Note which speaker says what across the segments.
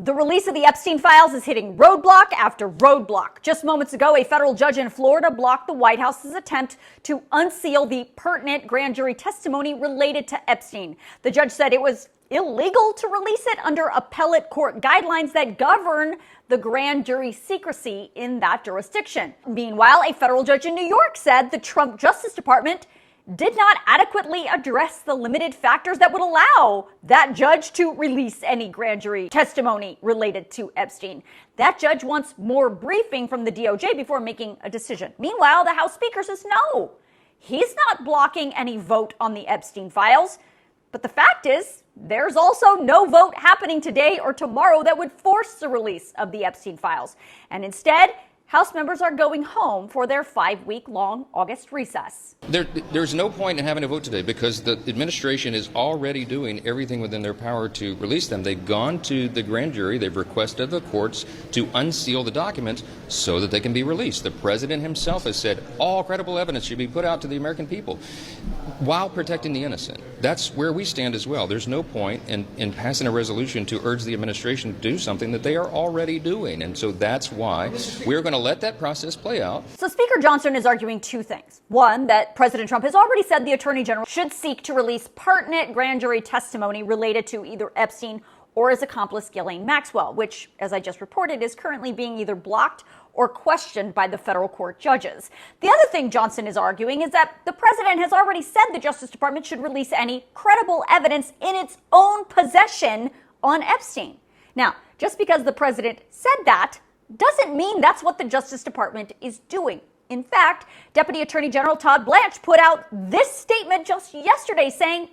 Speaker 1: The release of the Epstein files is hitting roadblock after roadblock. Just moments ago, a federal judge in Florida blocked the White House's attempt to unseal the pertinent grand jury testimony related to Epstein. The judge said it was illegal to release it under appellate court guidelines that govern the grand jury secrecy in that jurisdiction. Meanwhile, a federal judge in New York said the Trump Justice Department did not adequately address the limited factors that would allow that judge to release any grand jury testimony related to Epstein. That judge wants more briefing from the DOJ before making a decision. Meanwhile, the House Speaker says no, he's not blocking any vote on the Epstein files. But the fact is, there's also no vote happening today or tomorrow that would force the release of the Epstein files. And instead, House members are going home for their 5-week-long August recess.
Speaker 2: There's no point in having a vote today because the administration is already doing everything within their power to release them. They've gone to the grand jury. They've requested the courts to unseal the documents so that they can be released. The president himself has said all credible evidence should be put out to the American people while protecting the innocent. That's where we stand as well. There's no point in passing a resolution to urge the administration to do something that they are already doing. And so that's why we're going to let that process play out.
Speaker 1: So Speaker Johnson is arguing two things. One, that President Trump has already said the Attorney General should seek to release pertinent grand jury testimony related to either Epstein or his accomplice Ghislaine Maxwell, which, as I just reported, is currently being either blocked or questioned by the federal court judges. The other thing Johnson is arguing is that the president has already said the Justice Department should release any credible evidence in its own possession on Epstein. Now, just because the president said that doesn't mean that's what the Justice Department is doing. In fact, Deputy Attorney General Todd Blanche put out this statement just yesterday saying,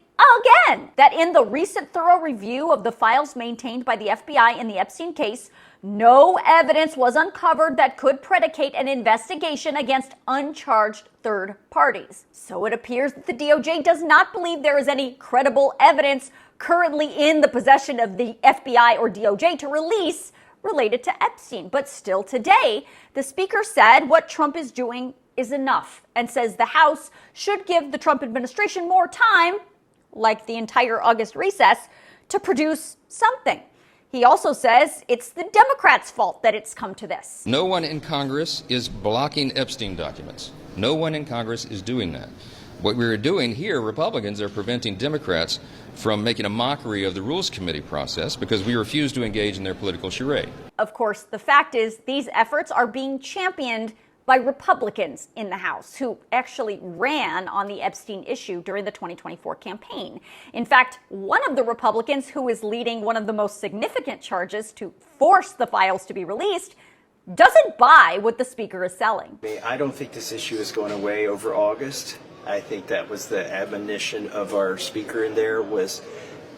Speaker 1: again, that in the recent thorough review of the files maintained by the FBI in the Epstein case, no evidence was uncovered that could predicate an investigation against uncharged third parties. So it appears that the DOJ does not believe there is any credible evidence currently in the possession of the FBI or DOJ to release related to Epstein. But still today, the speaker said what Trump is doing is enough and says the House should give the Trump administration more time, like the entire August recess, to produce something. He also says it's the Democrats' fault that it's come to this.
Speaker 2: No one in Congress is blocking Epstein documents. No one in Congress is doing that. What we're doing here, Republicans are preventing Democrats from making a mockery of the Rules Committee process because we refuse to engage in their political charade.
Speaker 1: Of course, the fact is these efforts are being championed by Republicans in the House who actually ran on the Epstein issue during the 2024 campaign. In fact, one of the Republicans who is leading one of the most significant charges to force the files to be released doesn't buy what the speaker is selling.
Speaker 3: I don't think this issue is going away over August. I think that was the admonition of our speaker in there, was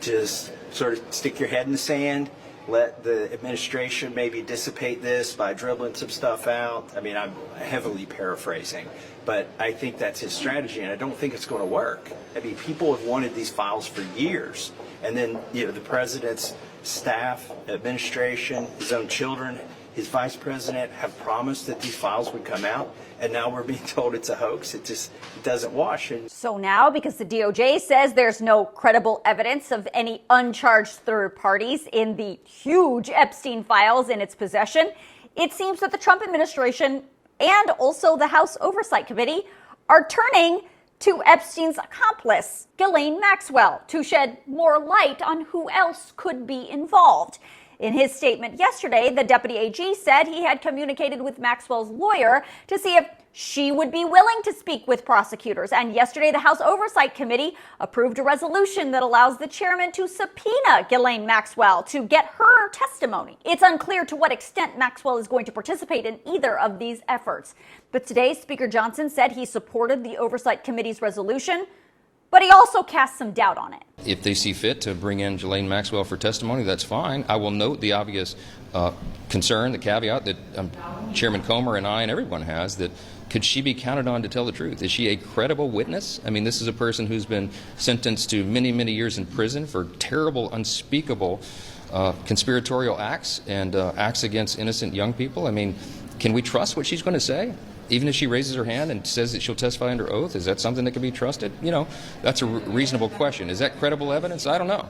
Speaker 3: just sort of stick your head in the sand, let the administration maybe dissipate this by dribbling some stuff out. I mean, I'm heavily paraphrasing, but I think that's his strategy, and I don't think it's going to work. I mean, people have wanted these files for years, and then, the president's staff, administration, his own children, his vice president have promised that these files would come out, and now we're being told it's a hoax. It doesn't wash. And
Speaker 1: so now, because the DOJ says there's no credible evidence of any uncharged third parties in the huge Epstein files in its possession, it seems that the Trump administration and also the House Oversight Committee are turning to Epstein's accomplice, Ghislaine Maxwell, to shed more light on who else could be involved. In his statement yesterday, the deputy AG said he had communicated with Maxwell's lawyer to see if she would be willing to speak with prosecutors. And yesterday, the House Oversight Committee approved a resolution that allows the chairman to subpoena Ghislaine Maxwell to get her testimony. It's unclear to what extent Maxwell is going to participate in either of these efforts. But today, Speaker Johnson said he supported the Oversight Committee's resolution, but he also cast some doubt on it.
Speaker 2: If they see fit to bring in Ghislaine Maxwell for testimony, that's fine. I will note the obvious concern, the caveat that Chairman Comer and I and everyone has, that could she be counted on to tell the truth? Is she a credible witness? I mean, this is a person who's been sentenced to many, many years in prison for terrible, unspeakable conspiratorial acts and acts against innocent young people. I mean, can we trust what she's going to say? Even if she raises her hand and says that she'll testify under oath, is that something that can be trusted? That's a reasonable question. Is that credible evidence? I don't know.